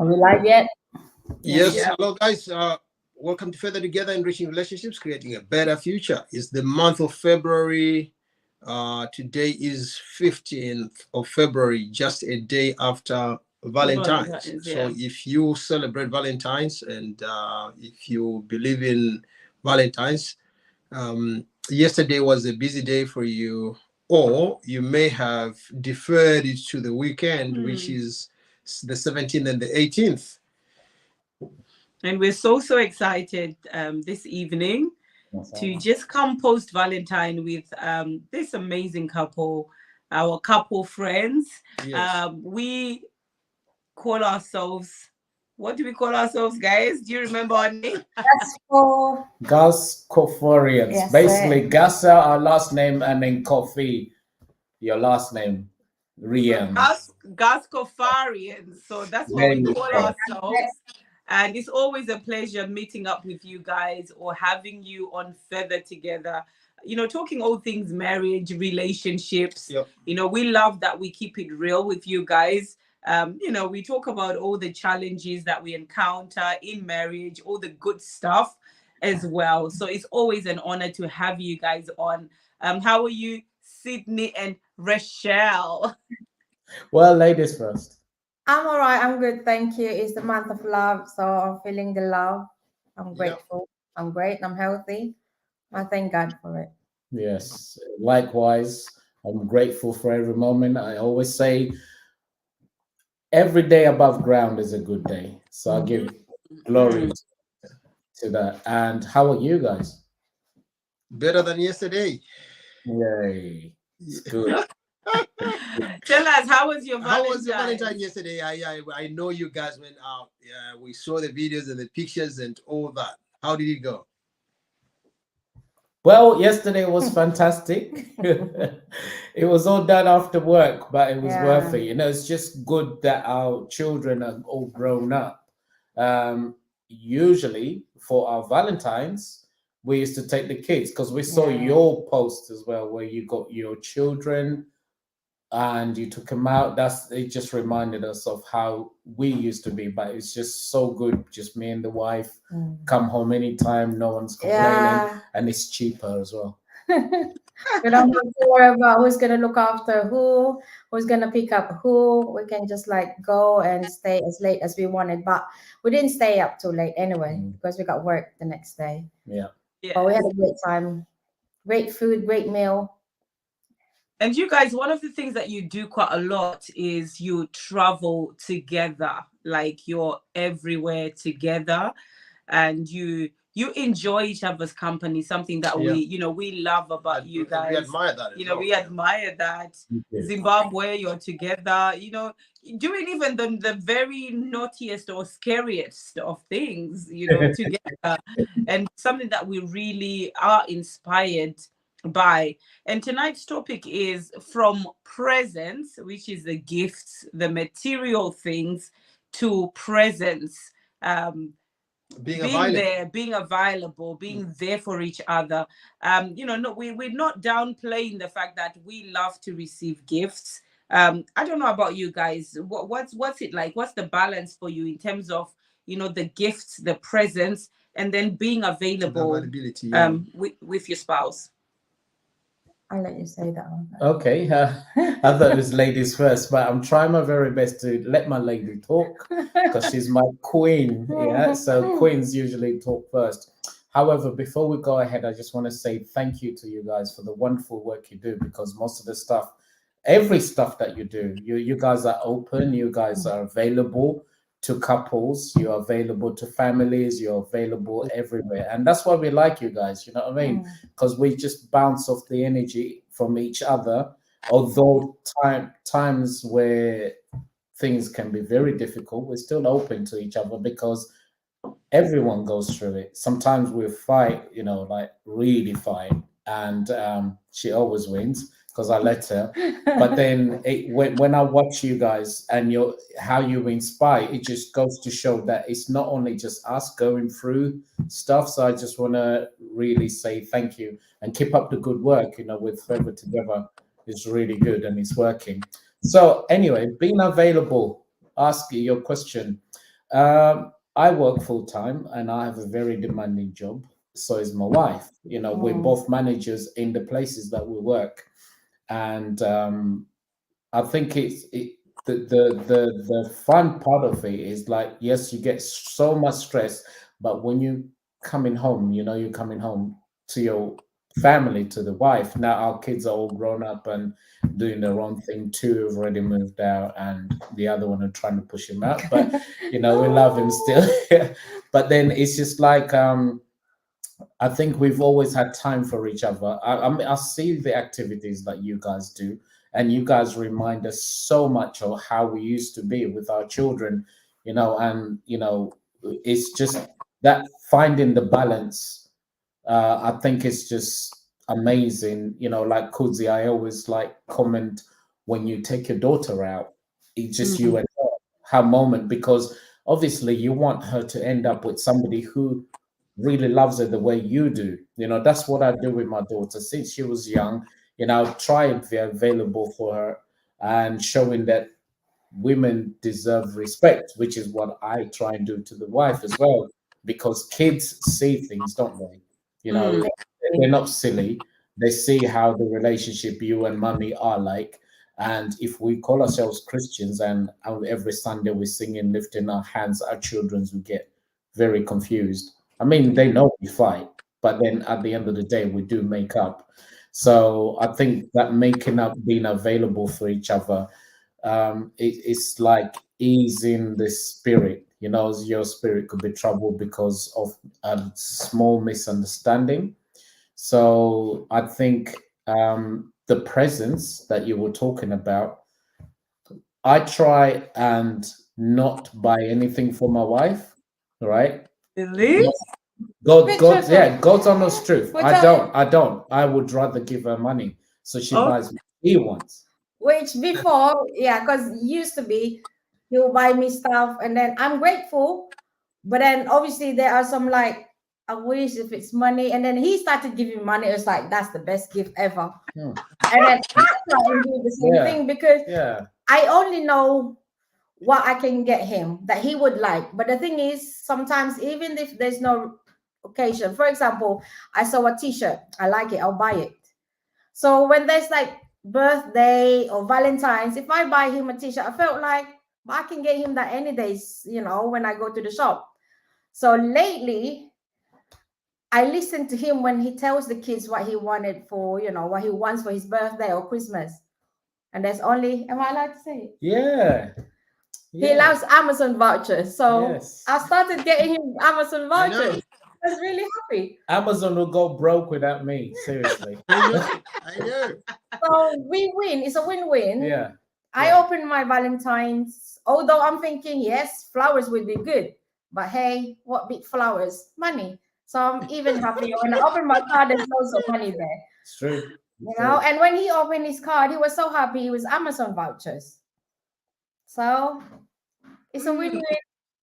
Are we live yet? Yes. Yeah. Hello, guys. Welcome to Further Together, Enriching Relationships, Creating a Better Future. It's the month of February. Today is 15th of February, just a day after Valentine's. So Yeah. if you celebrate Valentine's and if you believe in Valentine's, yesterday was a busy day for you, or you may have deferred it to the weekend, which is the 17th and the 18th. And we're so excited this evening to just come post Valentine with this amazing couple, our couple friends. Yes. We call ourselves, what do we call ourselves, guys? Do you remember our name? That's for Gas Koforians. Yes, Basically, Gasa, our last name, and then Coffee, your last name. Rian. Gascofarians. So that's what There we you call go. ourselves. And it's always a pleasure meeting up with you guys or having you on Feather Together. You know, talking all things marriage, relationships. Yep. You know, we love that we keep it real with you guys. You know, we talk about all the challenges that we encounter in marriage, all the good stuff as well. So it's always an honor to have you guys on. How are you, Sydney and Rechelle? Well, ladies first. I'm all right. I'm good. Thank you. It's the month of love, so I'm feeling the love. I'm grateful. I'm great. I'm healthy. I thank God for it. Yes, likewise. I'm grateful for every moment. I always say every day above ground is a good day. So I give glory to that. And how are you guys? Better than yesterday. Yay. It's good. Tell us, how was your How Valentine? was your Valentine yesterday? I know you guys went out. Yeah, we saw the videos and the pictures and all that. How did it go? Well, yesterday was fantastic. It was all done after work, but it was worth it. You know, it's just good that our children are all grown up. Usually for our Valentines, we used to take the kids because we saw your post as well, where you got your children and you took them out. It just reminded us of how we used to be, but it's just so good, just me and the wife come home anytime, no one's complaining, and it's cheaper as well. We don't have to worry about who's gonna look after who's gonna pick up who. We can just like go and stay as late as we wanted, but we didn't stay up too late anyway because we got work the next day. Yeah. But we had a great time, great food, great meal. And you guys, one of the things that you do quite a lot is you travel together, like you're everywhere together, and you enjoy each other's company, something that we love about you guys. We admire that. We admire that. Zimbabwe, you're together, doing even the very naughtiest or scariest of things, together. And something that we really are inspired by. And tonight's topic is from presence, which is the gifts, the material things, to presence. Being there, being available, being there for each other. We're not downplaying the fact that we love to receive gifts. I don't know about you guys. What's it like? What's the balance for you in terms of the gifts, the presence, and then being available with your spouse? I'll let you say that one. Okay, I thought it was ladies first, but I'm trying my very best to let my lady talk because she's my queen. Yeah, so queens usually talk first. However, before we go ahead, I just want to say thank you to you guys for the wonderful work you do, because most of the stuff, every stuff that you do, you guys are open, you guys are available to couples, you're available to families, you're available everywhere. And that's why we like you guys, you know what I mean? Because we just bounce off the energy from each other. Although times where things can be very difficult, we're still open to each other because everyone goes through it. Sometimes we fight, like really fight. And she always wins because I let her. But then when I watch you guys and how you inspire, it just goes to show that it's not only just us going through stuff. So I just want to really say thank you and keep up the good work. With Forever Together is really good and it's working. So anyway, being available, ask your question. I work full time and I have a very demanding job. So is my wife. You know, we're both managers in the places that we work, and I think the fun part of it is like, yes, you get so much stress, but when you coming home, you know, you're coming home to your family, to the wife. Now our kids are all grown up and doing their own thing too. Have already moved out, and the other one are trying to push him out, but you know, we love him still. But then it's just like I think we've always had time for each other. I see the activities that you guys do, and you guys remind us so much of how we used to be with our children, you know, and you know, it's just that finding the balance. I think it's just amazing, you know, like Kudzi, I always like comment when you take your daughter out, it's just you and her moment, because obviously you want her to end up with somebody who really loves her the way you do. You know, that's what I do with my daughter since she was young. You know, I try and be available for her and showing that women deserve respect, which is what I try and do to the wife as well, because kids see things, don't they? You know, they're not silly. They see how the relationship you and mummy are like. And if we call ourselves Christians and every Sunday we're singing, lifting our hands, our children's will get very confused. I mean, they know we fight, but then at the end of the day, we do make up. So I think that making up, being available for each other, it's like easing the spirit. You know, your spirit could be troubled because of a small misunderstanding. So I think the presence that you were talking about, I try and not buy anything for my wife, right? Really? Yeah, God's honest truth. I don't. I would rather give her money so she Oh, buys what she wants. Which before, yeah, because used to be he'll buy me stuff and then I'm grateful. But then obviously there are some like I wish if it's money, and then he started giving money. It's like that's the best gift ever. Hmm. And then I try and do the same Yeah, thing because yeah, I only know what I can get him that he would like. But the thing is, sometimes even if there's no occasion, for example, I saw a t-shirt, I like it, I'll buy it. So when there's like birthday or Valentine's, if I buy him a t-shirt, I felt like I can get him that any days, you know, when I go to the shop. So lately, I listen to him when he tells the kids what he wanted for, you know, what he wants for his birthday or Christmas. And there's only, am I allowed to say it? yeah, He yeah. loves Amazon vouchers. So Yes. I started getting him Amazon I know. vouchers. I was really happy. Amazon will go broke without me. Seriously. I know. I know. So we win. It's a win-win. Yeah. I Yeah. opened my Valentine's, although I'm thinking, yes, flowers would be good. But hey, what beat flowers? Money. So I'm even happier when I open my card, there's loads of money there. It's true. You know, and when he opened his card, he was so happy. It was Amazon vouchers. So it's a win-win.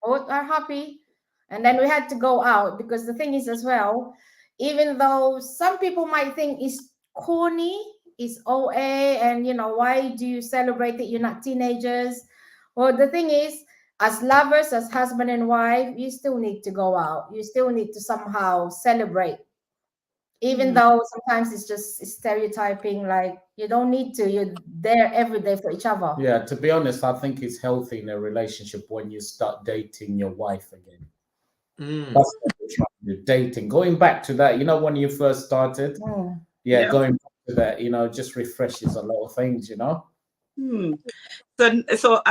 Both are happy. And then we had to go out because the thing is as well, even though some people might think it's corny, it's OA, and you know, why do you celebrate it? You're not teenagers. Well, the thing is, as lovers, as husband and wife, you still need to go out. You still need to somehow celebrate. Even though sometimes it's just stereotyping, like you don't need to, you're there every day for each other. Yeah, to be honest, I think it's healthy in a relationship when you start dating your wife again. Mm. That's what we're trying to do. Dating. Going back to that, you know, when you first started, yeah, Yeah. going back to that, you know, just refreshes a lot of things, you know. So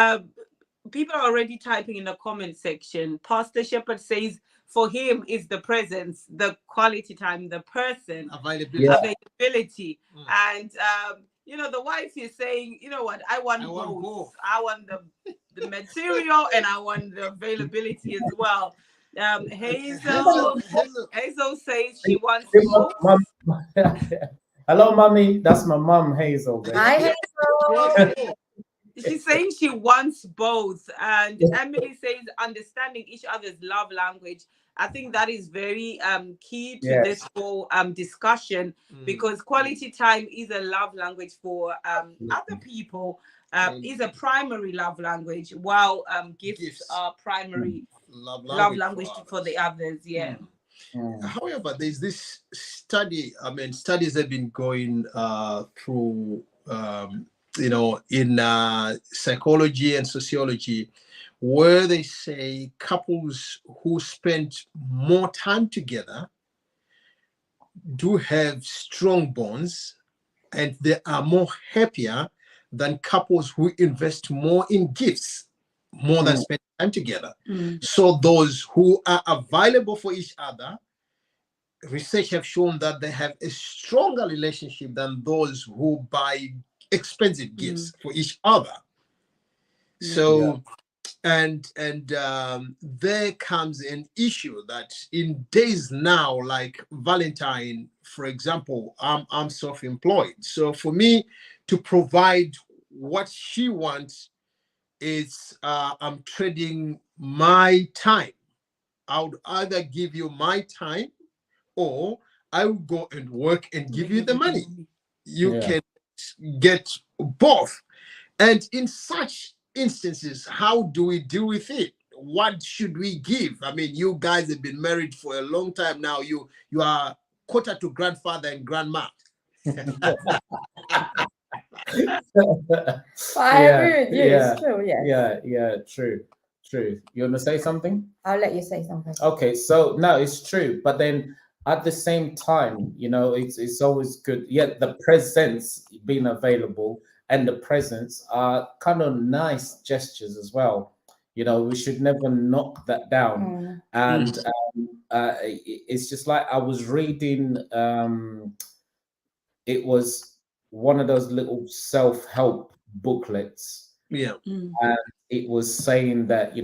people are already typing in the comment section. Pastor Shepherd says for him is the presence, the quality time, the person, Availability. Yeah. availability. And you know, the wife is saying, you know what, I want both. I want the material and I want the availability as well. Hazel says she wants both. Hello, mommy. That's my mom, Hazel. Baby. Hi, Hazel. She's saying she wants both. And Emily says understanding each other's love language. I think that is very key to this whole discussion, because quality time is a love language for other people. is a primary love language, while gifts Gifts. are primary love love language language for the others. Yeah. However, there's this study. I mean, studies have been going through, in psychology and sociology, where they say couples who spend more time together do have strong bonds, and they are more happier than couples who invest more in gifts more than spend time together. So those who are available for each other, research have shown that they have a stronger relationship than those who buy expensive gifts for each other. So there comes an issue that in days now, like Valentine, for example, I'm self-employed. So for me to provide what she wants, is I'm trading my time. I would either give you my time, or I will go and work and give you the money. You can get both. And in such instances, how do we deal with it? What should we give? I mean, you guys have been married for a long time now. You are quarter to grandfather and grandma. I agree with you. It's true. True. You want to say something? I'll let you say something. Okay, so no, it's true, but then at the same time, it's always good. Yet the presence being available and the presence are kind of nice gestures as well. We should never knock that down. And it's just like I was reading. It was one of those little self-help booklets. Yeah. And it was saying that,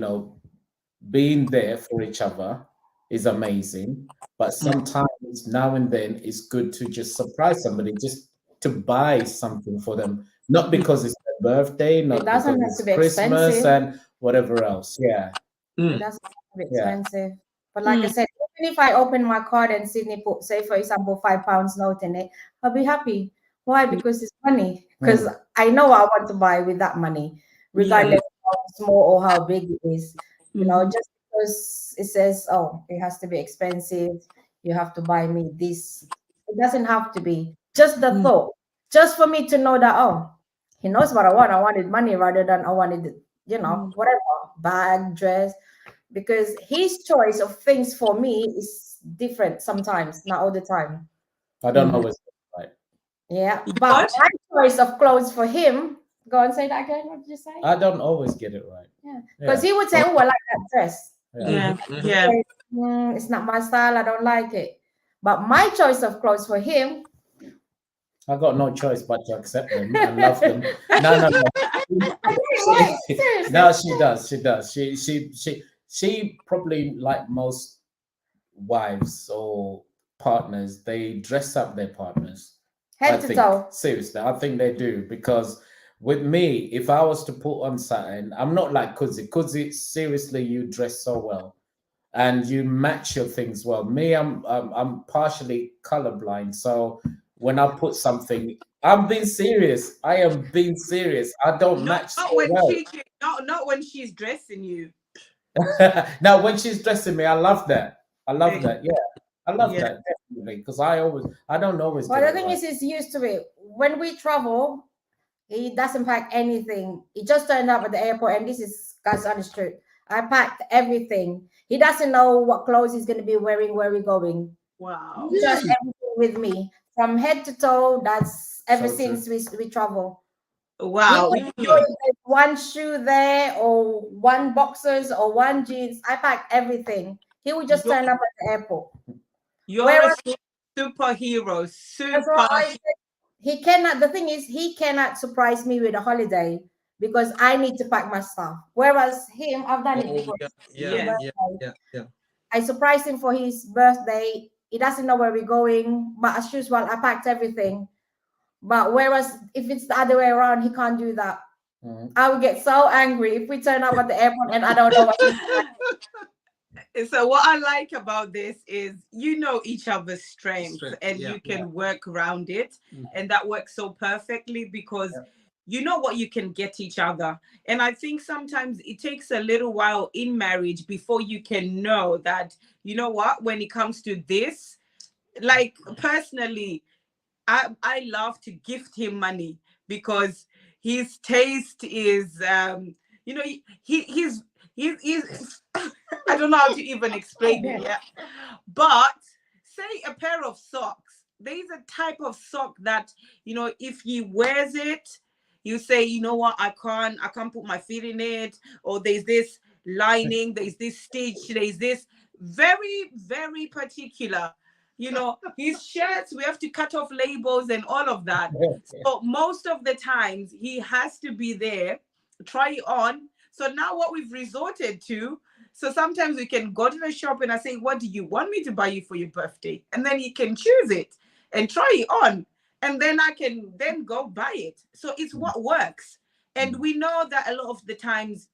being there for each other is amazing, but sometimes now and then it's good to just surprise somebody, just to buy something for them, not because it's their birthday, not because it's Christmas and whatever else. It doesn't have to be expensive. But like I said, even if I open my card and Sydney put, say for example, £5 note in it, I'll be happy. Why? Because it's money. Because I know what I want to buy with that money, regardless of how small or how big it is. Just because it says, oh, it has to be expensive, you have to buy me this. It doesn't have to be. Just the thought. Just for me to know that, oh, he knows what I want. I wanted money rather than I wanted, whatever, bag, dress. Because his choice of things for me is different sometimes, not all the time. I don't always right. Yeah, but my choice of clothes for him, go and say that again. What did you say? I don't always get it right. Yeah, because he would say, "Oh, I like that dress." Yeah. It's not my style. I don't like it. But my choice of clothes for him, I got no choice but to accept them and love them. No. No, she does. She probably, like most wives or partners, they dress up their partners. Head to toe. Seriously, I think they do, because with me, if I was to put on something, I'm not like Kuzi. Kuzi, seriously, you dress so well and you match your things well. Me, I'm partially colorblind, so when I put something, I'm being serious. I am being serious. I don't match. Not when not when she's dressing you. Now, when she's dressing me, I love that. I love that. Yeah, I love that, definitely, because I don't always. Well, the thing is, he's used to it. When we travel, he doesn't pack anything. He just turned up at the airport, and this is God's honest truth. I packed everything. He doesn't know what clothes he's going to be wearing, where we're going. Wow. Just everything with me, from head to toe. That's ever since we travel. Wow. One shoe there, or one boxers, or one jeans. I pack everything. He would just turn up at the airport. You're a superhero. He cannot. The thing is, he cannot surprise me with a holiday because I need to pack my stuff. Whereas him, I've done it before. Yeah. I surprised him for his birthday. He doesn't know where we're going, but as usual, I packed everything. But whereas if it's the other way around, he can't do that. I would get so angry if we turn up at the airport and I don't know what to do. So what I like about this is you know each other's strengths and you can work around it. And that works so perfectly because you know what you can get each other. And I think sometimes it takes a little while in marriage before you can know that, you know what, when it comes to this, like personally, I love to gift him money because his taste is you know he's I don't know how to even explain it. Yeah. But say a pair of socks. There is a type of sock that, you know, if he wears it, you say, you know what, I can't put my feet in it. Or there's this lining, there's this stitch, there's this very, very particular. You know, his shirts, we have to cut off labels and all of that. So most of the times he has to be there, try it on. So now what we've resorted to, so sometimes we can go to the shop and I say, what do you want me to buy you for your birthday? And then he can choose it and try it on. And then I can then go buy it. So it's what works. And we know that a lot of the times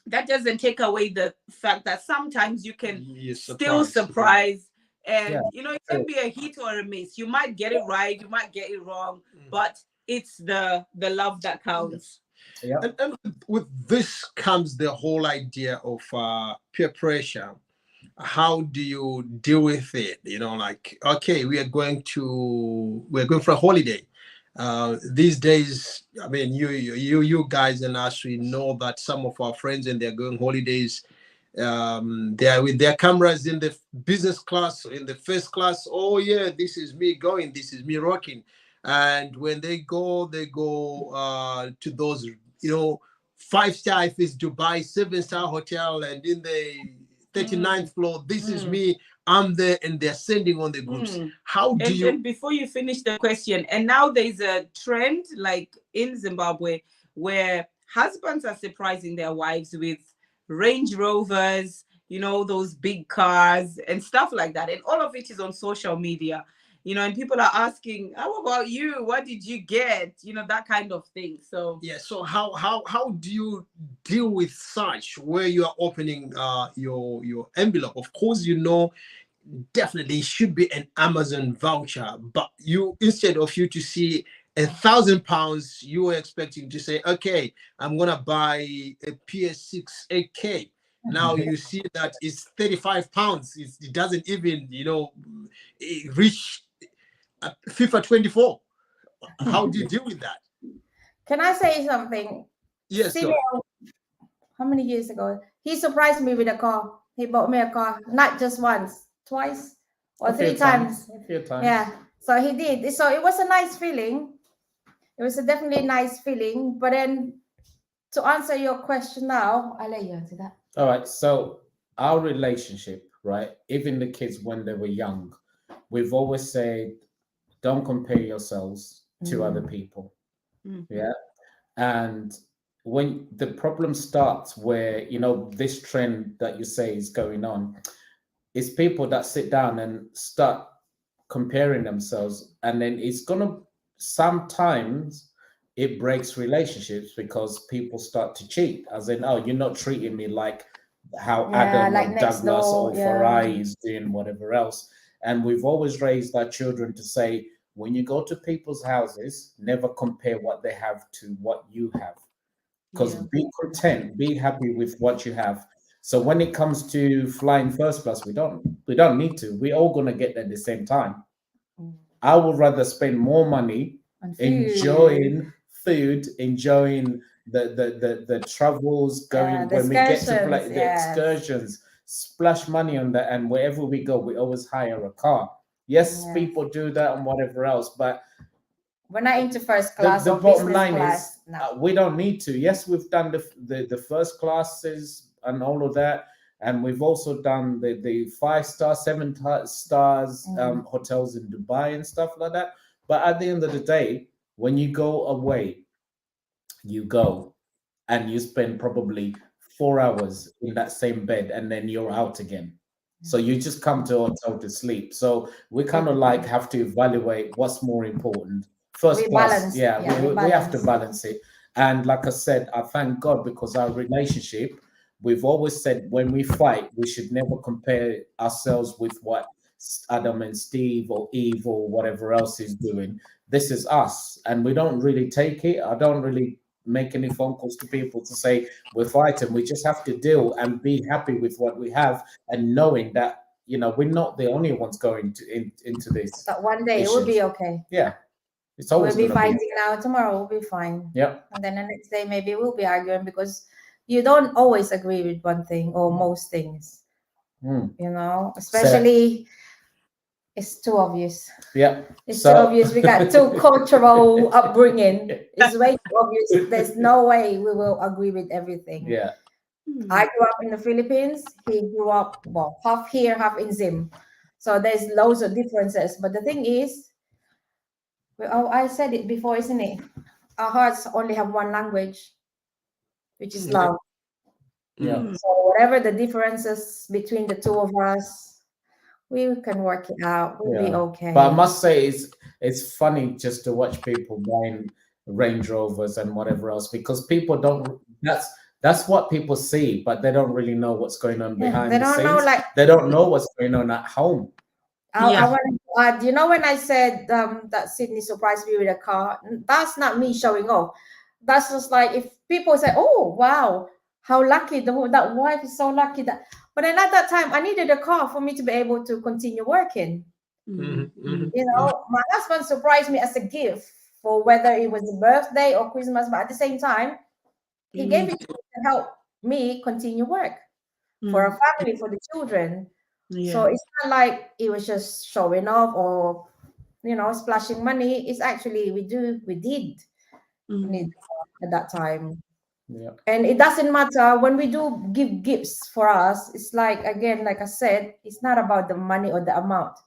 that doesn't take away the fact that sometimes you can still surprise. And you know, it can be a hit or a miss. You might get it right, you might get it wrong, but it's the love that counts. Yeah. And with this comes the whole idea of peer pressure. How do you deal with it? You know, like, okay, we're going for a holiday. These days, I mean, you guys and us, we know that some of our friends, and they're going holidays, they are with their cameras in the business class, in the first class. Oh yeah, this is me going, this is me rocking. And when they go to those, you know, 5-star, if it's Dubai, 7-star hotel, and in the 39th floor, this is me, I'm there, and they're sending on the groups. How do you? And before you finish the question, and now there's a trend like in Zimbabwe where husbands are surprising their wives with Range Rovers, you know, those big cars and stuff like that. And all of it is on social media, you know, and people are asking, how about you? What did you get? You know, that kind of thing. So yeah. So how do you deal with such, where you are opening your envelope? Of course, you know, definitely should be an Amazon voucher, but you, instead of you to see £1,000, you were expecting to say, okay, I'm gonna buy a PS6 8K. Now you see that it's £35. It doesn't even, you know, reach FIFA 24. How do you deal with that? Can I say something? Yes. Sileo, how many years ago? He surprised me with a car. He bought me a car, not just once, twice, or three times. A few times. Yeah. So he did. So it was a nice feeling. It was a definitely nice feeling. But then to answer your question now, I'll let you answer that. All right. So our relationship, right? Even the kids when they were young, we've always said, don't compare yourselves to other people. Yeah. And when the problem starts where, you know, this trend that you say is going on, is people that sit down and start comparing themselves, and then it's gonna, sometimes it breaks relationships because people start to cheat, as in, oh, you're not treating me like how Adam like or next Douglas door, or Farai is doing, whatever else. And we've always raised our children to say, when you go to people's houses, never compare what they have to what you have, because be content, be happy with what you have. So when it comes to flying first class, we don't need to. We're all gonna get there at the same time. I would rather spend more money enjoying food, enjoying the travels, going when we get to play, the excursions, splash money on that, and wherever we go, we always hire a car. Yes, people do that and whatever else, but we're not into first class. The or bottom business line class. is we don't need to. Yes, we've done the first classes and all of that, and we've also done the 5-star, 7 stars hotels in Dubai and stuff like that. But at the end of the day, when you go away, you go and you spend probably 4 hours in that same bed, and then you're out again. So you just come to a hotel to sleep. So we kind of like have to evaluate what's more important. First class, we have to balance it. And like I said, I thank God, because our relationship, we've always said when we fight, we should never compare ourselves with what Adam and Steve or Eve or whatever else is doing. This is us, and we don't really take it. I don't really make any phone calls to people to say we're fighting. We just have to deal and be happy with what we have, and knowing that we're not the only ones going into this. But one day it will be okay. Yeah, it's always we'll be gonna fighting now. Tomorrow we'll be fine. Yeah. And then the next day maybe we'll be arguing because you don't always agree with one thing or most things. Especially it's too obvious. Yeah. It's too obvious. We got too cultural upbringing. It's way too obvious. There's no way we will agree with everything. Yeah. I grew up in the Philippines. He grew up, half here, half in Zim. So there's loads of differences. But the thing is, I said it before, isn't it? Our hearts only have one language, which is love. Yeah. So whatever the differences between the two of us, we can work it out. We'll be okay. But I must say, it's funny just to watch people buying Range Rovers and whatever else, because people don't. That's what people see, but they don't really know what's going on behind the scenes. They don't know what's going on at home. I want to add, when I said that Sydney surprised me with a car, that's not me showing off. That's just like if people say, "Oh, wow, how lucky that wife is so lucky that." But then at that time, I needed a car for me to be able to continue working. My husband surprised me as a gift for whether it was a birthday or Christmas, but at the same time, he gave it to me to help me continue work for a family, for the children. So it's not like it was just showing off or splashing money. It's actually we did need at that time. Yeah. And it doesn't matter when we do give gifts for us. It's like, again, like I said, it's not about the money or the amount.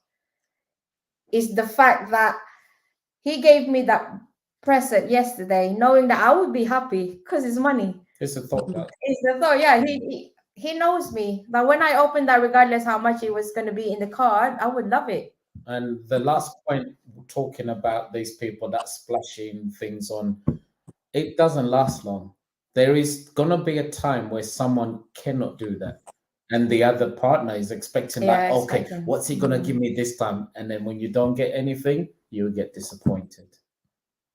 It's the fact that he gave me that present yesterday, knowing that I would be happy because it's money. It's a thought. It's the thought. Yeah, he knows me. But when I opened that, regardless how much it was going to be in the card, I would love it. And the last point, talking about these people that splashing things on, it doesn't last long. There is going to be a time where someone cannot do that. And the other partner is expecting okay, what's he going to give me this time? And then when you don't get anything, you get disappointed.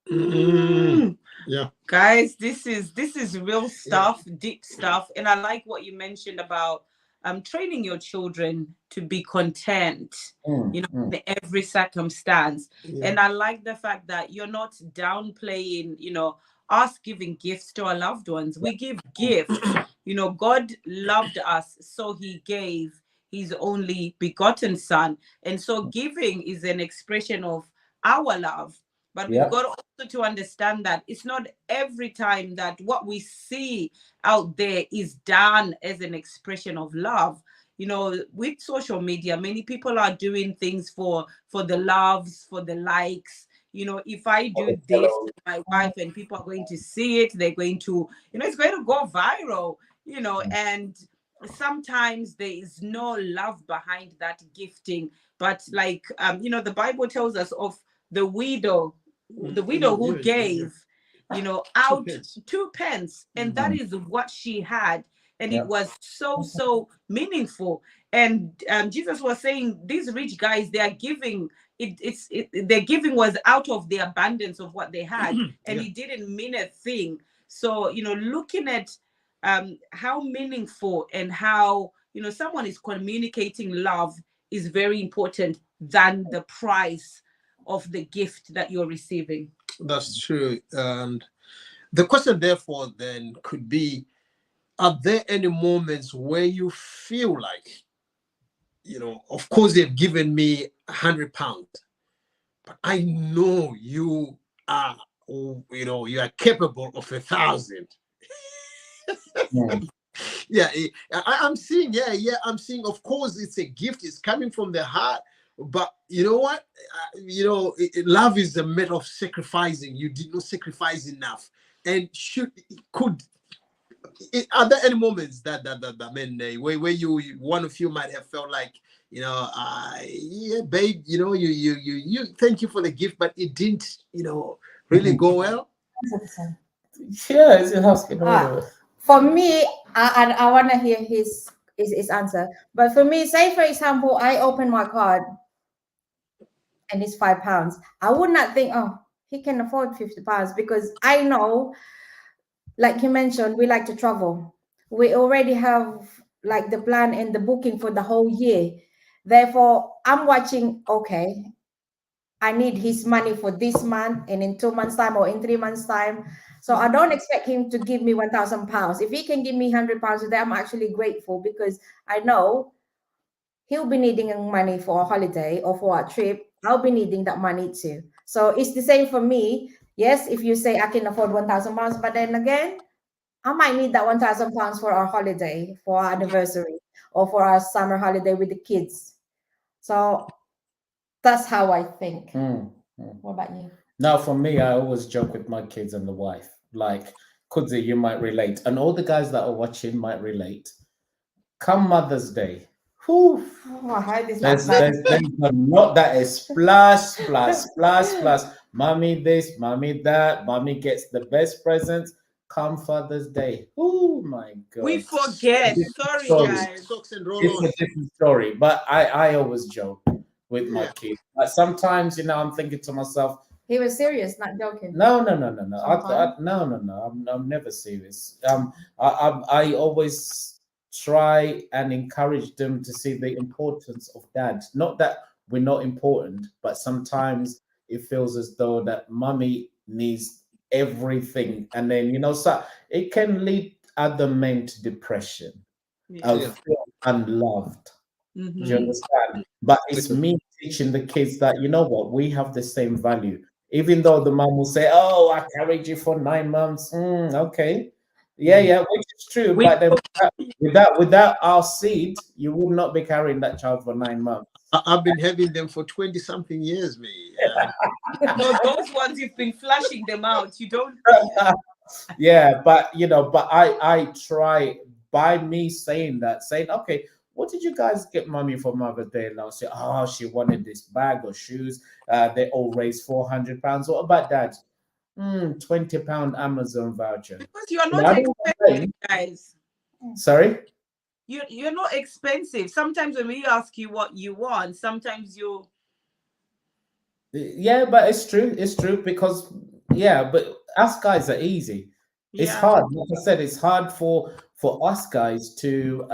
Yeah, guys, this is real stuff, deep stuff. And I like what you mentioned about training your children to be content in every circumstance. And I like the fact that you're not downplaying us giving gifts to our loved ones. We give gifts. God loved us, so he gave his only begotten son. And so giving is an expression of our love. But we've got also to understand that it's not every time that what we see out there is done as an expression of love. With social media, many people are doing things for the loves, for the likes. If I do this to my wife and people are going to see it, they're going to, it's going to go viral, and sometimes there is no love behind that gifting. But like, the Bible tells us of the widow who gave, out 2 pence, and that is what she had. And it was so meaningful. And Jesus was saying, these rich guys, they are giving. Their giving was out of the abundance of what they had, and it didn't mean a thing. So looking at how meaningful and how someone is communicating love is very important than the price of the gift that you're receiving. That's true. And the question therefore then could be, are there any moments where you feel like, of course they've given me £100, but I know you are, you are capable of 1,000. I'm seeing, I'm seeing, of course it's a gift, it's coming from the heart. But you know what? Love is a matter of sacrificing. You did not sacrifice enough. And are there any moments that where one of you might have felt like, babe, you thank you for the gift, but it didn't, really go well? Yeah, it's a house. For me, I want to hear is answer. But for me, say for example, I open my card and it's £5. I would not think, oh, he can afford £50 because I know, like you mentioned, we like to travel. We already have like the plan and the booking for the whole year. Therefore, I'm watching, okay, I need his money for this month and in 2 months' time or in 3 months' time. So I don't expect him to give me £1,000. If he can give me £100 a day, I'm actually grateful because I know he'll be needing money for a holiday or for a trip. I'll be needing that money too. So it's the same for me. Yes, if you say I can afford £1,000, but then again, I might need that £1,000 for our holiday, for our anniversary, or for our summer holiday with the kids. So that's how I think. What about you? Now, for me, I always joke with my kids and the wife. Like, Kudzi, you might relate, and all the guys that are watching might relate. Come Mother's Day, whew, Oh, I heard this last there's a lot that is splash, splash, splash, splash. Mommy this, mommy that, mommy gets the best presents. Come Father's Day. Oh my God. We forget. Sorry, guys. Socks and roll It's on. a different story, but I always joke with my Yeah. kids. But sometimes, I'm thinking to myself, He was serious, not joking. no. Sometimes. No. I'm never serious. I always try and encourage them to see the importance of dad. Not that we're not important, but sometimes it feels as though that mommy needs everything, and then so it can lead other men to depression Yeah. of feel unloved. Do you Mhm. understand? But it's me teaching the kids that what, we have the same value. Even though the mom will say, "Oh, I carried you for 9 months." Okay, yeah, which is true. We But then without our seed, you would not be carrying that child for 9 months. I've been having them for 20 something years, me. no, those ones you've been flashing them out. You don't. Yeah, but I try by me saying okay, what did you guys get mommy for Mother's Day? And I'll say, oh, she wanted this bag or shoes. They all raised £400. What about that? £20 Amazon voucher. Because you are You know, not I don't expensive, complain. guys. Sorry? You're not expensive. Sometimes when we ask you what you want, sometimes you. Yeah, but it's true. It's true because but us guys are easy. It's Yeah. hard. Like I said, it's hard for us guys to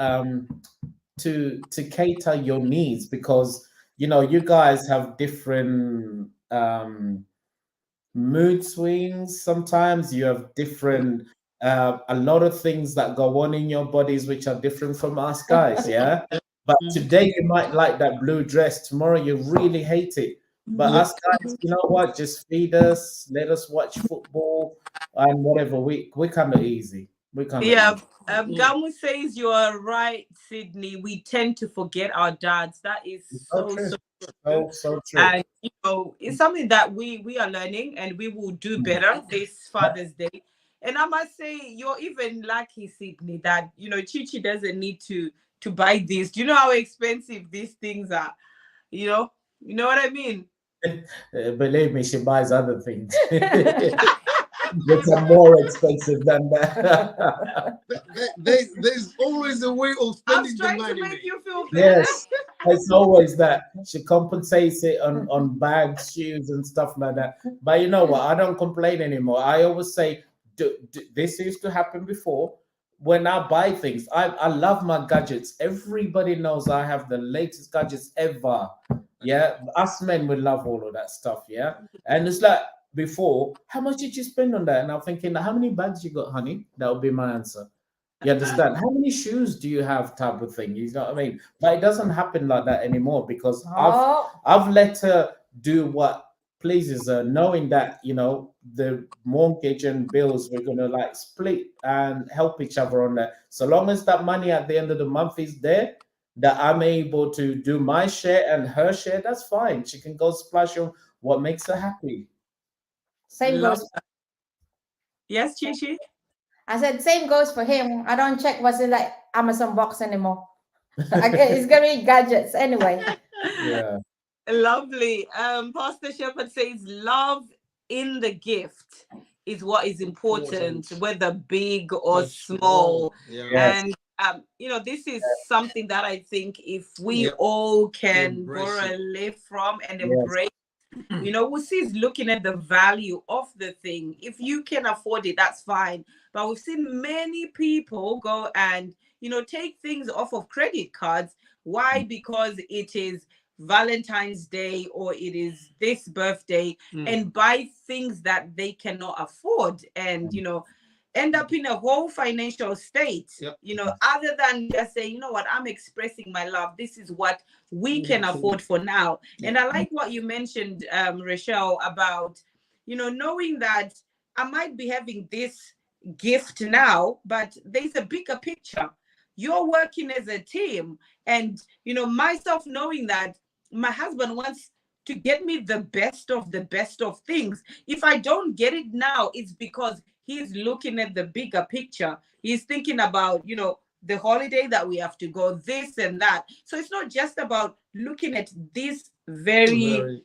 cater your needs because you guys have different mood swings. Sometimes you have different a lot of things that go on in your bodies which are different from us guys. Yeah, but today you might like that blue dress, tomorrow you really hate it. But us guys, you know what, just feed us, let us watch football and whatever. We kind of easy. We kind of Yeah. easy. Gamu says you are right, Sydney. We tend to forget our dads. That is So so true. true. So true. And it's something that we are learning and we will do better this Father's Day. And I must say, you're even lucky, Sydney, that Chichi doesn't need to buy this. Do you know how expensive these things are? You know what I mean? Believe me, she buys other things. Which are more expensive than that. There's always a way of I was spending the trying money. to make you feel better. Yes, it's always that she compensates it on bags, shoes, and stuff like that. But you know what? I don't complain anymore. I always say, this used to happen before. When I buy things, I love my gadgets. Everybody knows I have the latest gadgets ever. Yeah, us men, we love all of that stuff. Yeah, and it's like before, how much did you spend on that? And I'm thinking, how many bags you got, honey? That would be my answer. You understand? How many shoes do you have, type of thing? You know what I mean? But it doesn't happen like that anymore because I've let her do what pleases her, knowing that the mortgage and bills we're gonna like split and help each other on that. So long as that money at the end of the month is there, that I'm able to do my share and her share, that's fine. She can go splash on what makes her happy. Same goes. Yes, Chichi? I said same goes for him. I don't check what's in like Amazon box anymore. It's gonna be gadgets anyway. Yeah. Lovely. Pastor Shepherd says love in the gift is what is important, whether big or small. Yeah. Yes. And this is something that I think if we Yep. all can Embrace borrow it. a live from and Yes. embrace, we'll see is looking at the value of the thing. If you can afford it, that's fine. But we've seen many people go and, take things off of credit cards. Why? Because it is Valentine's Day or it is this birthday, and buy things that they cannot afford, and end up in a whole financial state. Yep. Other than just saying, what, I'm expressing my love, this is what we can afford for now. And I like what you mentioned, Rechelle, about knowing that I might be having this gift now, but there's a bigger picture. You're working as a team, and myself knowing that my husband wants to get me the best of things. If I don't get it now, it's because he's looking at the bigger picture. He's thinking about, the holiday that we have to go, this and that. So it's not just about looking at this very,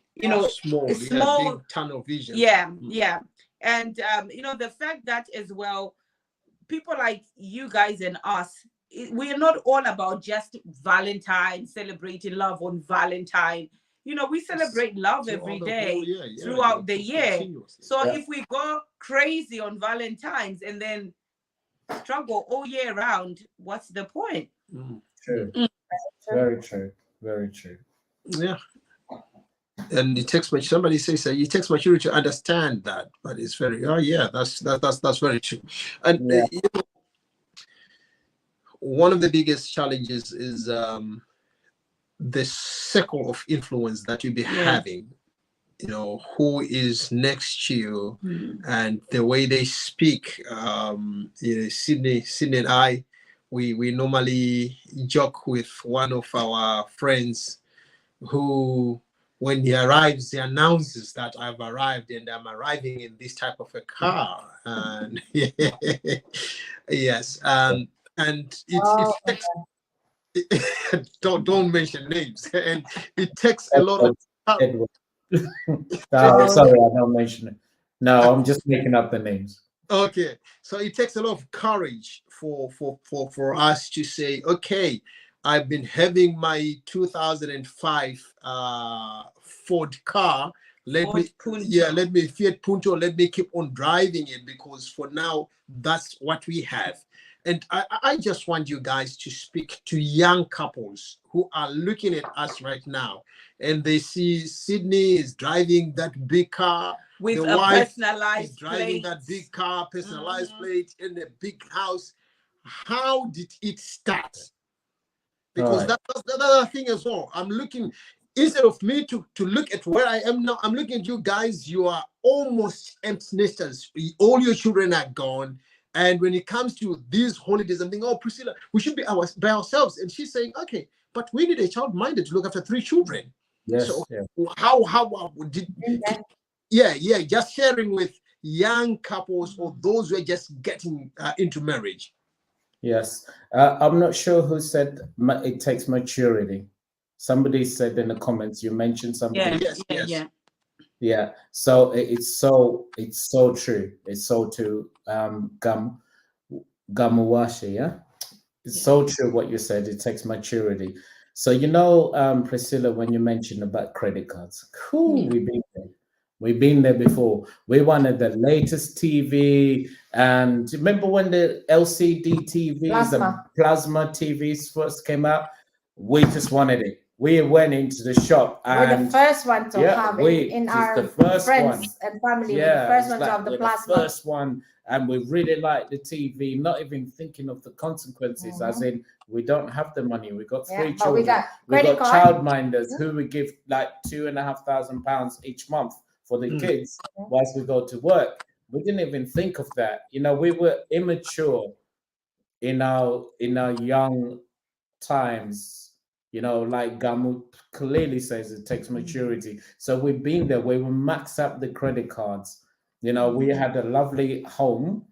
small, big tunnel vision. Yeah. And, the fact that as well, people like you guys and us, we are not all about just Valentine, celebrating love on Valentine. We celebrate love every day throughout the year. So if we go crazy on Valentine's and then struggle all year round, what's the point? True. Very true. Very true. Yeah. And it takes much. Somebody says it takes maturity to understand that, but it's very. Oh yeah, that's very true. And one of the biggest challenges is the circle of influence that you'll be having. Who is next to you, and the way they speak. Sydney and I, we normally joke with one of our friends who, when he arrives, he announces that I've arrived and I'm arriving in this type of a car. And yes, and it takes, don't mention names, and it takes a lot of Edward. No, sorry, I don't mention it. No, I'm just making up the names. Okay, so it takes a lot of courage for us to say, okay, I've been having my 2005 Ford car. Let me Fiat Punto. Let me keep on driving it, because for now that's what we have. And I just want you guys to speak to young couples who are looking at us right now, and they see Sydney is driving that big car. With the a wife personalized is driving plate. that big car, personalized plate, in a big house. How did it start? Because that's the other thing as well. I'm looking, instead of me to look at where I am now, I'm looking at you guys. You are almost empty nesters. All your children are gone. And when it comes to these holidays, I'm thinking, oh, Priscilla, we should be by ourselves. And she's saying, okay, but we need a child minded to look after 3 children. Yes. So how did just sharing with young couples or those who are just getting into marriage. Yes. I'm not sure who said it takes maturity. Somebody said in the comments, you mentioned somebody. Yeah. So it's so true. It's so true. Gamuwashi, yeah. It's so true what you said. It takes maturity. So Priscilla, when you mentioned about credit cards, we've been there. We've been there before. We wanted the latest TV, and remember when the LCD TVs, the plasma TVs first came out? We just wanted it. We went into the shop, and we're the first one to have it in our friends and family. We're the first one to have the plasma. The first one, and we really like the TV, not even thinking of the consequences. As in, we don't have the money. We got 3 children. We got childminders who we give like £2,500 each month for the kids whilst we go to work. We didn't even think of that. We were immature in our young times. Like Gamu clearly says, it takes maturity. So we've been there where we max up the credit cards. We had a lovely home.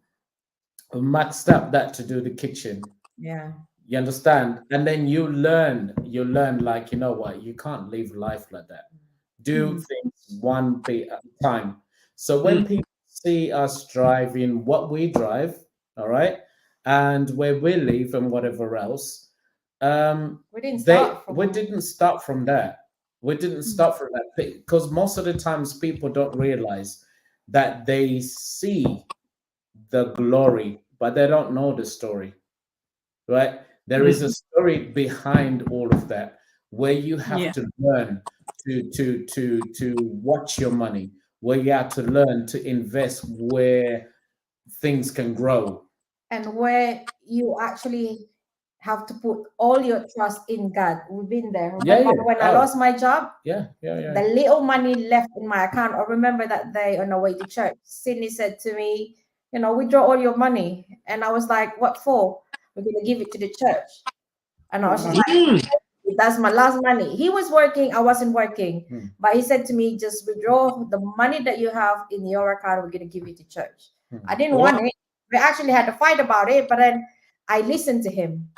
We maxed up that to do the kitchen. Yeah. You understand? And then you learn like, what? You can't live life like that. Do things one bit at a time. So when people see us driving what we drive, all right, and where we live and whatever else. We didn't start from We didn't start from that. We didn't start from that because most of the times people don't realize that they see the glory, but they don't know the story, right? There is a story behind all of that where you have Yeah. to learn to watch your money, where you have to learn to invest where things can grow. and where you actually have to put all your trust in God. We've been there. Yeah, Remember yeah. when I Oh, lost my job, yeah, the little money left in my account. I remember that day on the way to church, Sydney said to me, withdraw all your money. And I was like, what for? We're going to give it to the church. And I was just like, that's my last money. He was working, I wasn't working. But he said to me, just withdraw the money that you have in your account. We're going to give it to church. I didn't want it. We actually had to fight about it, but then I listened to him.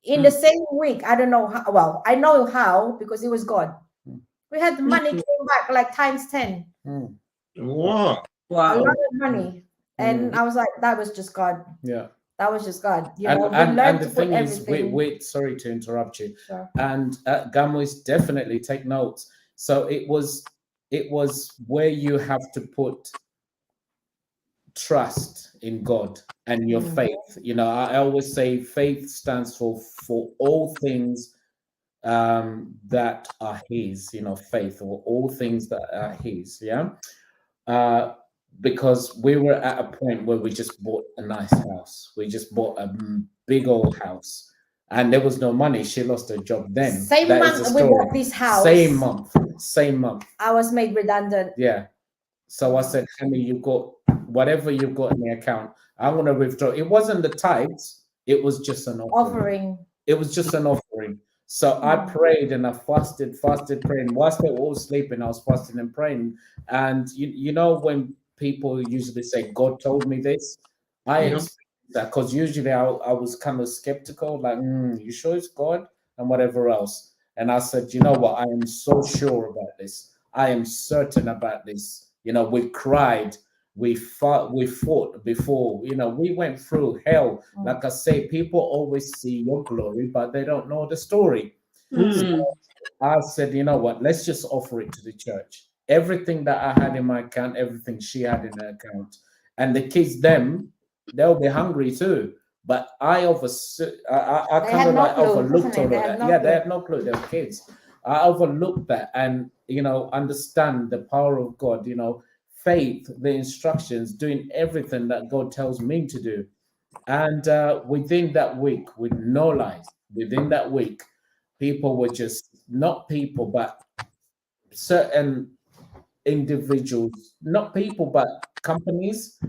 In the same week, I don't know how, well, I know how because it was God. We had the money came back like times 10. Wow. A Wow. lot of money. And I was like, that was just God. Yeah. That was just God. We And learned the to put thing is, everything. wait, sorry to interrupt you. Sure. And Gamois, definitely take notes. So it was where you have to put trust in God and your faith. I always say faith stands for all things that are His. Faith or all things that are His. Yeah. Because we were at a point where we just bought a nice house. We just bought a big old house, and there was no money. She lost her job then. Same That is month the we story. bought this house. Same month. I was made redundant. Yeah. So I said, honey, you got whatever you've got in the account. I'm gonna withdraw. It wasn't the tithes. It was just an offering. It was just an offering. So I prayed and I fasted, praying. Whilst they were all sleeping, I was fasting and praying. And you know when people usually say, God told me this, I experienced that because usually I was kind of skeptical, like, you sure it's God and whatever else. And I said, you know what? I am so sure about this. I am certain about this. We cried, we fought before, we went through hell. Like I say, people always see your glory, but they don't know the story. So I said, you know what, let's just offer it to the church. Everything that I had in my account, everything she had in her account. And the kids, they'll be hungry too. But I kind of like overlooked all of that. Yeah, they had no clue. They were kids. I overlooked that and, understand the power of God, faith, the instructions, doing everything that God tells me to do. And within that week, with no lies, within that week, people were just not people, but certain individuals, not people, but companies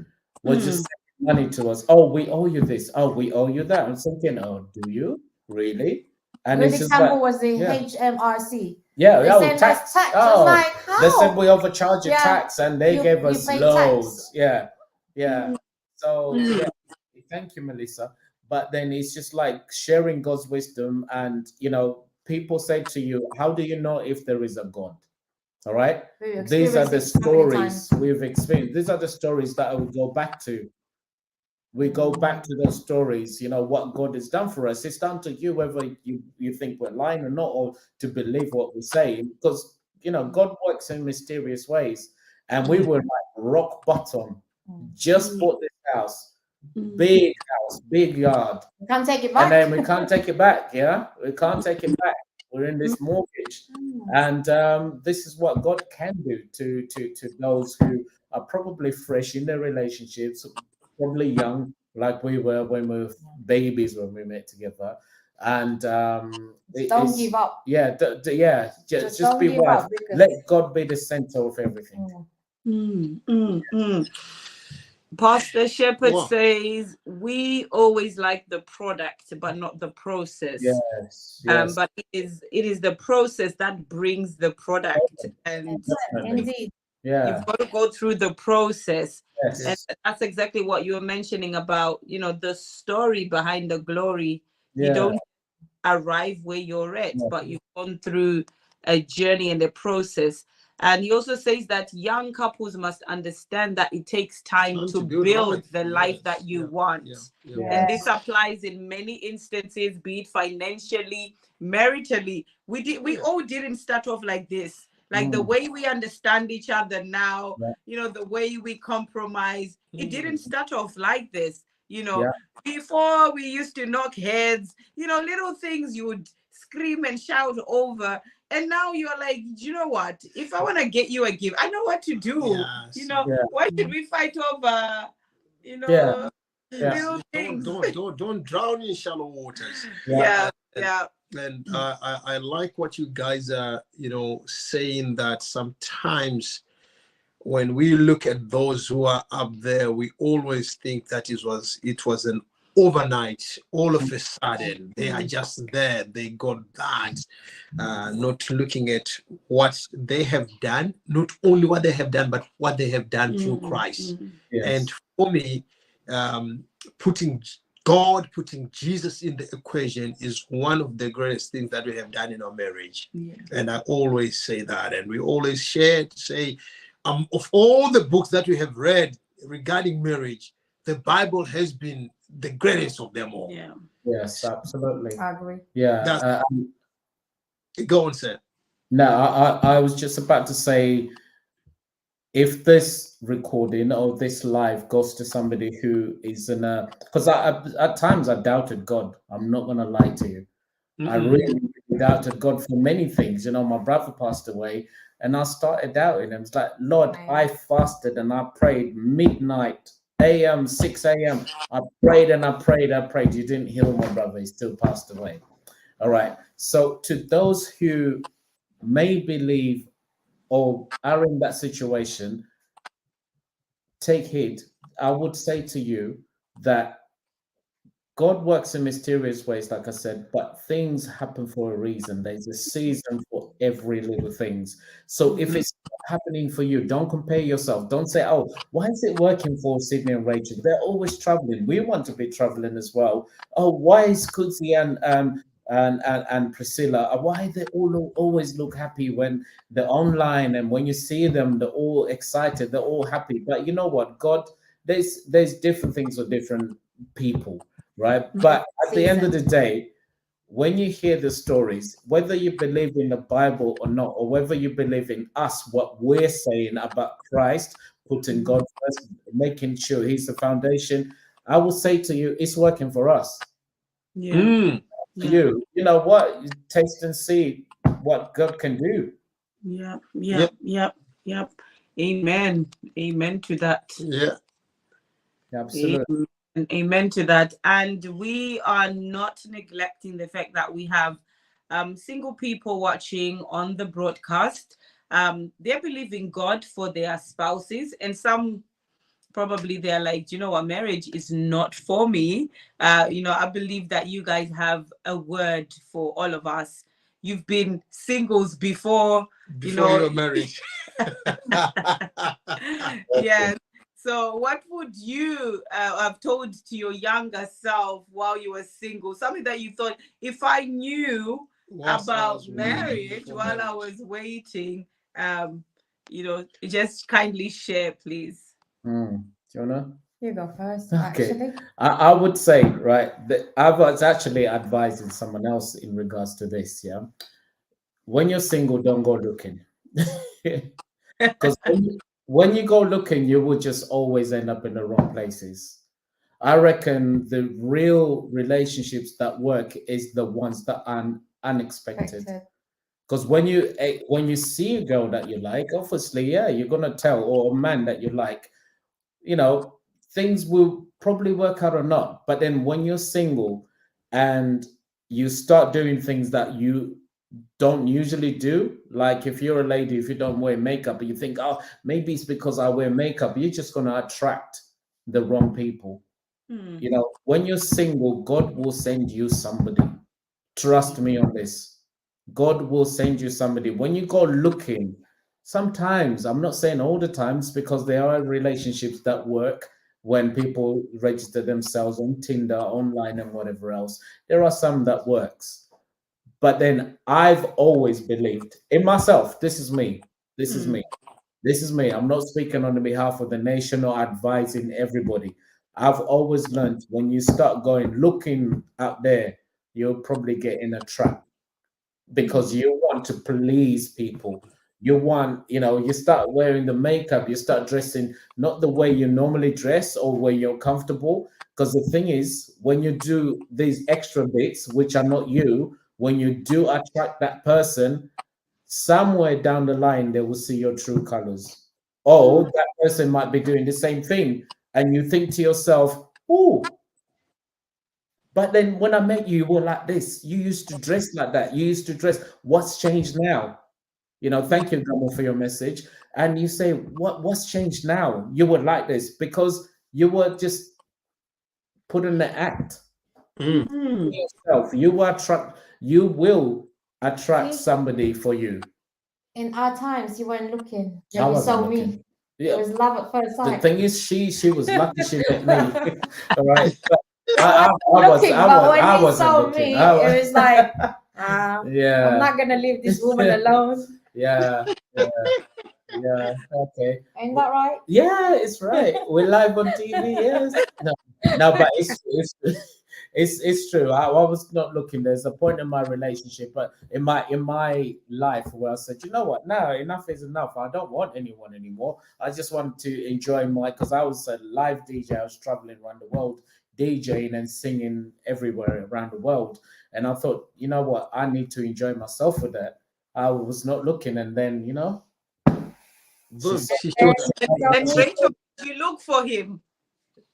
were just sending money to us. Oh, we owe you this. Oh, we owe you that. I'm thinking, oh, do you really? And Good it's just example like, was the HMRC. yeah, They sent us tax. I was like, how? they said we overcharged your Yeah, tax, and they gave us pay loads. tax. Yeah. So yeah, thank you, Melissa. But then it's just like sharing God's wisdom, and people say to you, "How do you know if there is a God?" All right. We've These are the experienced it so many stories times. we've experienced. These are the stories that I would go back to. We go back to those stories, what God has done for us. It's down to you whether you think we're lying or not, or to believe what we say. Because, God works in mysterious ways. And we were like rock bottom. Just bought this house, big house, big yard. We can't take it back. And then we can't take it back. Yeah, we can't take it back. We're in this mortgage. And this is what God can do to those who are probably fresh in their relationships, probably young, like we were when we were babies when we met together. And don't give up. Yeah, just be wise. Let God be the center of everything. Pastor Shepherd says we always like the product but not the process. Yes. But it is the process that brings the product. And indeed, you've got to go through the process. Yes. And that's exactly what you were mentioning about, the story behind the glory. You don't arrive where you're at, but you've gone through a journey and a process. And he also says that young couples must understand that it takes time Time to to build build life. the life Yes, that you yeah, want. yeah. And this applies in many instances, be it financially, maritally. We all didn't start off like this. Like the way we understand each other now, the way we compromise, it didn't start off like this. Before we used to knock heads, little things you would scream and shout over. And now you're like, you know what? If I want to get you a gift, I know what to do. Yes. Why should we fight over, Yeah. little things? Don't drown in shallow waters. Yeah. And I like what you guys are, saying, that sometimes when we look at those who are up there, we always think that it was an overnight, all of a sudden they are just there, they got that, not looking at what they have done, not only what they have done, but what they have done through Christ. And for me, putting Jesus in the equation is one of the greatest things that we have done in our marriage. And I always say that, and we always share to say, of all the books that we have read regarding marriage, the Bible has been the greatest of them all. Yes, absolutely. I agree. Yeah. Go on, sir. No, I was just about to say, if this recording or this live goes to somebody who is in a, because at times I doubted God. I'm not going to lie to you. I really doubted God for many things. My brother passed away, and I started doubting him. It's like, Lord, I fasted and I prayed midnight, a.m., 6 a.m. I prayed and I prayed. You didn't heal my brother. He still passed away. All right. So to those who may believe or are in that situation, take heed. I would say to you that God works in mysterious ways, like I said, but things happen for a reason. There's a season for every little things. So if it's happening for you, don't compare yourself. Don't say, oh, why is it working for Sydney and Rachel? They're always traveling. We want to be traveling as well. Oh, why is Kutsi and Priscilla, why they all always look happy when they're online, and when you see them, they're all excited, they're all happy. But you know what? God, there's different things for different people. Right. But at the end of the day, when you hear the stories, whether you believe in the Bible or not, or whether you believe in us, what we're saying about Christ, putting God first, making sure He's the foundation, I will say to you, it's working for us. You know what? Taste and see what God can do. Yep. Amen to that. Absolutely. Amen to that. And we are not neglecting the fact that we have single people watching on the broadcast. They believe in God for their spouses, and some probably they're like, you know what, marriage is not for me. I believe that you guys have a word for all of us. You've been singles before you're married. Yes. So what would you have told to your younger self while you were single? Something that you thought, if I knew about marriage while I was waiting, just kindly share, please. Jonah? You go first. Okay. Actually. I would say, right, that I was actually advising someone else in regards to this. Yeah. When you're single, don't go looking. Because when you go looking, you will just always end up in the wrong places. I reckon the real relationships that work is the ones that are unexpected. Because when you see a girl that you like, obviously, you're gonna tell, or a man that you like, things will probably work out or not. But then when you're single and you start doing things that you don't usually do, like if you're a lady, if you don't wear makeup, and you think, oh, maybe it's because I wear makeup, you're just going to attract the wrong people. When you're single, God will send you somebody. Trust me on this. God will send you somebody. When you go looking, sometimes, I'm not saying all the times, because there are relationships that work when people register themselves on Tinder, online, and whatever else. There are some that works. But then I've always believed in myself. This is me. This is me. This is me. I'm not speaking on the behalf of the nation or advising everybody. I've always learned when you start going looking out there, you'll probably get in a trap because you want to please people. You want, you start wearing the makeup, you start dressing not the way you normally dress or where you're comfortable. Because the thing is, when you do these extra bits, which are not you, when you do attract that person, somewhere down the line, they will see your true colors. Or that person might be doing the same thing. And you think to yourself, oh, but then when I met you, you were like this. You used to dress like that. You used to dress. What's changed now? Thank you, Gamo, for your message. And you say, what's changed now? You were like this because you were just putting the act yourself. You will attract somebody for you. In our times, you weren't looking. I Then you wasn't saw looking. me. Yeah. It was love at first The sight. thing is, she was lucky she met me. All right. But Looking, but when I he wasn't saw looking. me, it was like, yeah. I'm not gonna leave this woman alone. Yeah. Yeah. Okay. Ain't that right? Yeah, it's right. We're live on TV. Yes. No, but it's true. I was not looking. There's a point in my relationship, but in my life where I said, you know what? No, enough is enough. I don't want anyone anymore. I just want to enjoy because I was a live DJ. I was traveling around the world, DJing and singing everywhere around the world. And I thought, you know what? I need to enjoy myself with that. I was not looking, and then Boom. She And Rachel, did you look for him?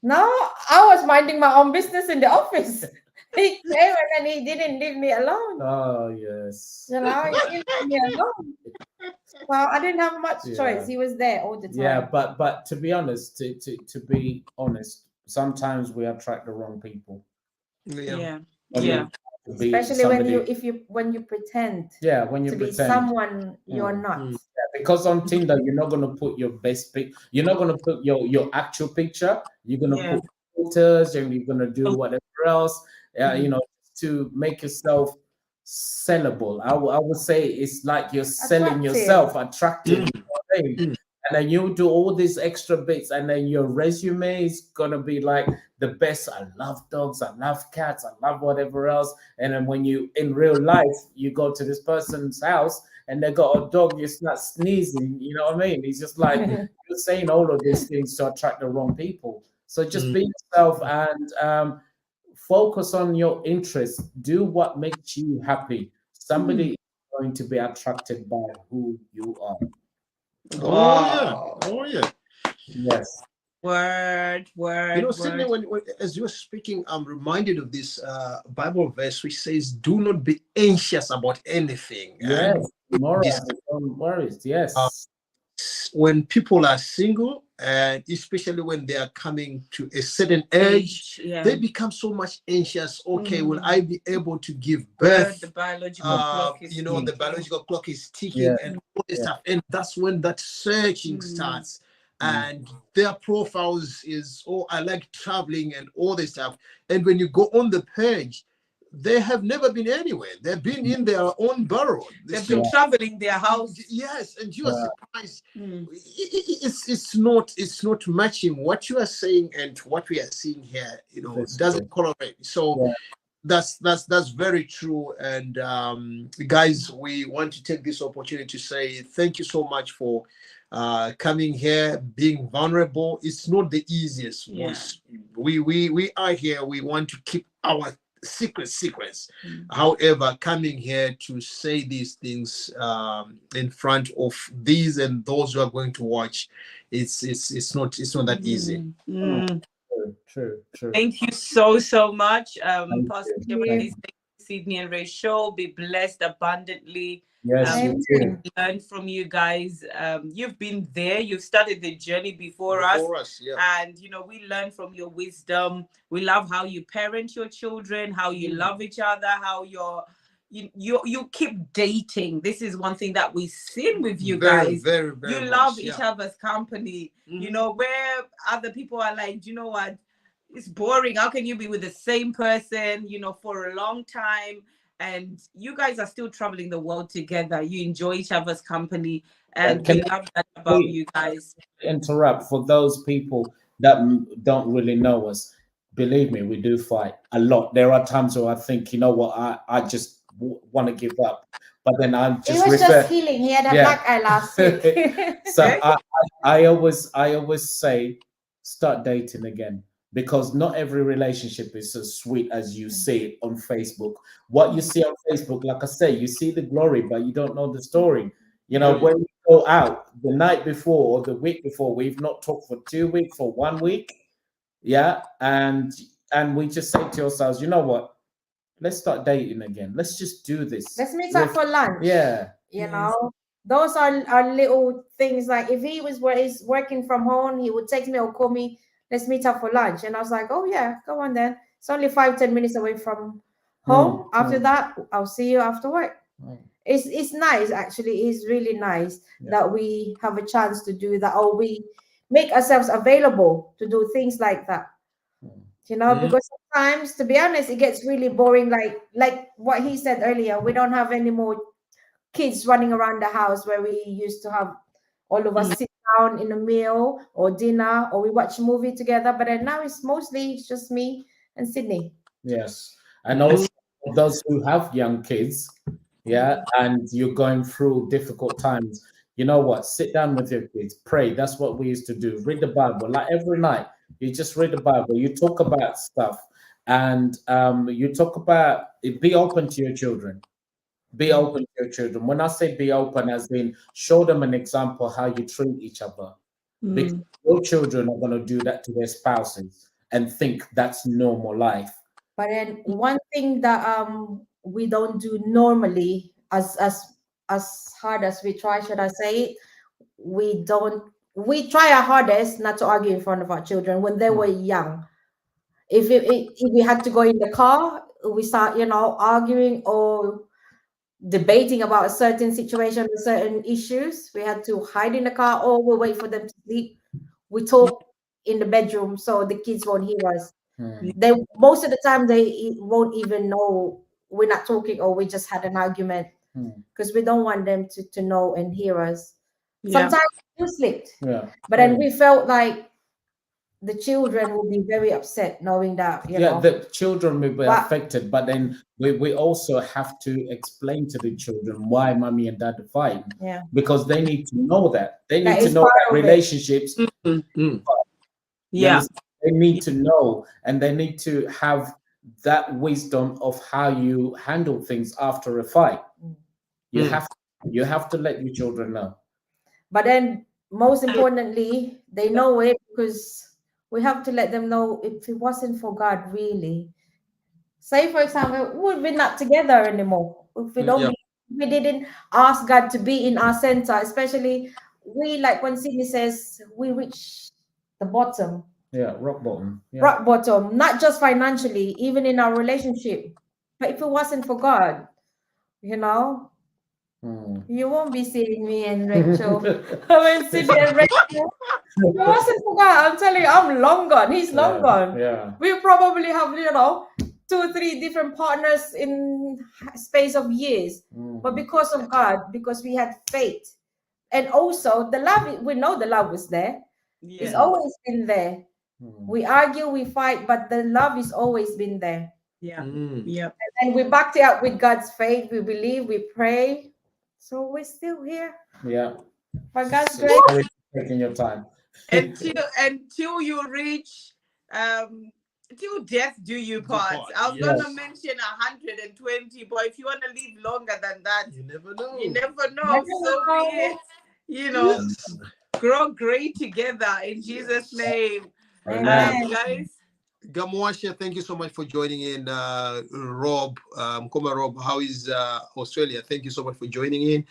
No, I was minding my own business in the office. He came and he didn't leave me alone. Oh yes. He didn't leave me alone. Well, I didn't have much choice. He was there all the time. Yeah, but to be honest, to be honest, sometimes we attract the wrong people. Yeah. Especially when you pretend. Yeah, when you to pretend. be someone you're not. Yeah, because on Tinder you're not gonna put your best pic. You're not gonna put your actual picture. You're gonna put filters, and you're gonna do whatever else. To make yourself sellable. I would say it's like you're selling yourself, attractive. You know what I mean? And then you do all these extra bits, and then your resume is gonna be like the best. I love dogs, I love cats, I love whatever else. And then when you in real life, you go to this person's house and they got a dog, you start sneezing, you know what I mean? It's just like you're saying all of these things to attract the wrong people. So just be yourself and focus on your interests. Do what makes you happy. Somebody is going to be attracted by who you are. Oh yeah. Yes. Word. Sidney, when as you're speaking, I'm reminded of this Bible verse which says, "Do not be anxious about anything." Yes. Don't worry. Yes. When people are single, and especially when they are coming to a certain age, they become so much anxious. Okay, will I be able to give birth? The biological clock is the biological clock is ticking, and all this stuff. And that's when that searching starts. And their profiles is, I like traveling and all this stuff. And when you go on the page, they have never been anywhere. They've been in their own burrow. They've been traveling their house. Yes, and you are surprised. It's not matching what you are saying and what we are seeing here. Doesn't correlate. So that's very true. And guys, we want to take this opportunity to say thank you so much for coming here, being vulnerable. It's not the easiest. We are here. We want to keep our secrets. However, coming here to say these things in front of these and those who are going to watch, it's not that easy. True. Thank you so much, Pastor Sidney and Rachelle. Be blessed abundantly. Yes, learn from you guys. You've been there. You've started the journey before us, and we learn from your wisdom. We love how you parent your children, how you love each other, how you keep dating. This is one thing that we've seen with you guys. Very, very you much, love each other's company. Where other people are like, you know what, it's boring. How can you be with the same person, for a long time? and you guys are still traveling the world together. You enjoy each other's company, and Can we love that about you guys. I interrupt for those people that don't really know us? Believe me, we do fight a lot. There are times where I think, you know what, I just want to give up, but then I'm He just was just healing. He had a Yeah. black eye last week. So Okay. I always say start dating again, because not every relationship is as sweet as you see it on Facebook. What you see on Facebook, like I say, you see the glory, but you don't know the story. You know, when we go out the night before or the week before, we've not talked for 2 weeks, for 1 week, yeah, and we just say to ourselves, you know what? Let's start dating again. Let's just do this. Let's meet up for lunch. Yeah. You Yes. know, those are little things. Like if he was where he's working from home, he would text me or call me, let's meet up for lunch. And I was like, oh yeah, go on then. It's only 5-10 minutes away from home. After that, I'll see you after work. It's nice, actually. It's really nice that we have a chance to do that, or we make ourselves available to do things like that. You know, because sometimes, to be honest, it gets really boring. Like what he said earlier, we don't have any more kids running around the house where we used to have all of us sit down in a meal or dinner, or we watch a movie together. But then now it's just me and Sydney. Yes. And also those who have young kids, yeah, and you're going through difficult times, you know what? Sit down with your kids, pray. That's what we used to do. Read the Bible. Like every night, you just read the Bible. You talk about stuff, and you talk about it. Be open to your children. Be open to your children. When I say be open, as in show them an example how you treat each other. Because your children are going to do that to their spouses and think that's normal life. But then one thing that we don't do normally, as hard as we try, should I say it, we try our hardest not to argue in front of our children when they were young. If we had to go in the car, we start, arguing or debating about a certain situation or certain issues. We had to hide in the car, or we wait for them to sleep. We talk in the bedroom so the kids won't hear us. They most of the time they won't even know we're not talking, or we just had an argument, because we don't want them to know and hear us. Sometimes we do sleep, but then we felt like the children will be very upset knowing that, the children will be affected, but then we also have to explain to the children why mommy and dad are fighting. Because they need to know that. They need to know that relationships. They need to know, and they need to have that wisdom of how you handle things after a fight. You have to let your children know. But then most importantly, they know it, because we have to let them know, if it wasn't for God, really. Say, for example, we'd be not together anymore. If we don't, we didn't ask God to be in our center, especially like when Sydney says, we reach the bottom. Yeah, rock bottom. Rock bottom, not just financially, even in our relationship. But if it wasn't for God, you won't be seeing me and Rachel. I mean, Sydney and Rachel. If it wasn't for God, I'm telling you, I'm long gone. He's long gone. Yeah. We probably have, 2-3 different partners in space of years. But because of God, because we had faith, and also the love, we know the love was there. It's always been there. We argue, we fight, but the love has always been there. And we backed it up with God's faith. We believe, we pray. So we're still here. Yeah. For God's grace. Taking your time. until you reach till death do you part. I was gonna mention 120, but if you want to live longer than that, you never know. So be it. Grow great together in Jesus' name. Guys, Gamwasha, thank you so much for joining in. Rob, Mkoma Rob, how is Australia? Thank you so much for joining in.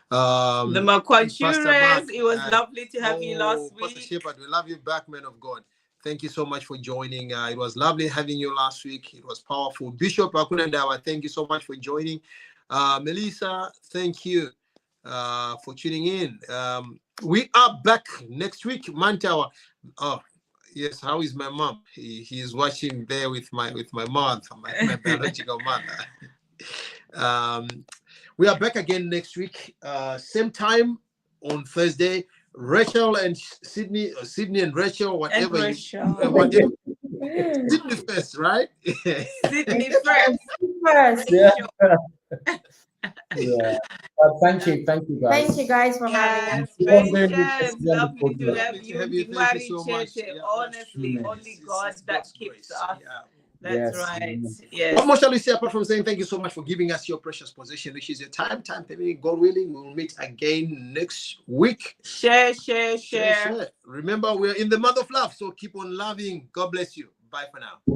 The Makwanchures, it was lovely to have you last week. Pastor Shepherd, we love you back, man of God. Thank you so much for joining. It was lovely having you last week. It was powerful. Bishop Akunandawa, thank you so much for joining. Melissa, thank you for tuning in. We are back next week, Mantawa. Oh, yes, how is my mom? He is watching there with my mother, my biological mother. We are back again next week, same time on Thursday. Rachel and Sydney, or Sydney and Rachel, whatever And you, Rechelle. whatever. Sydney first, right? Sydney first. First. Yeah. Yeah. Thank you Thank you guys. guys for having Yes, us. patience. Wonderful Lovely to job. have Lovely to you. have you. Thank you so much. Chete. Yeah, Honestly, Mm. only God that God's keeps grace. us. Yeah. That's Yes. right. Mm. Yes. What more shall we say apart from saying thank you so much for giving us your precious possession, which is your time. Permitting, God willing, we will meet again next week. Share. Share. Remember, we're in the month of love, so keep on loving. God bless you. Bye for now.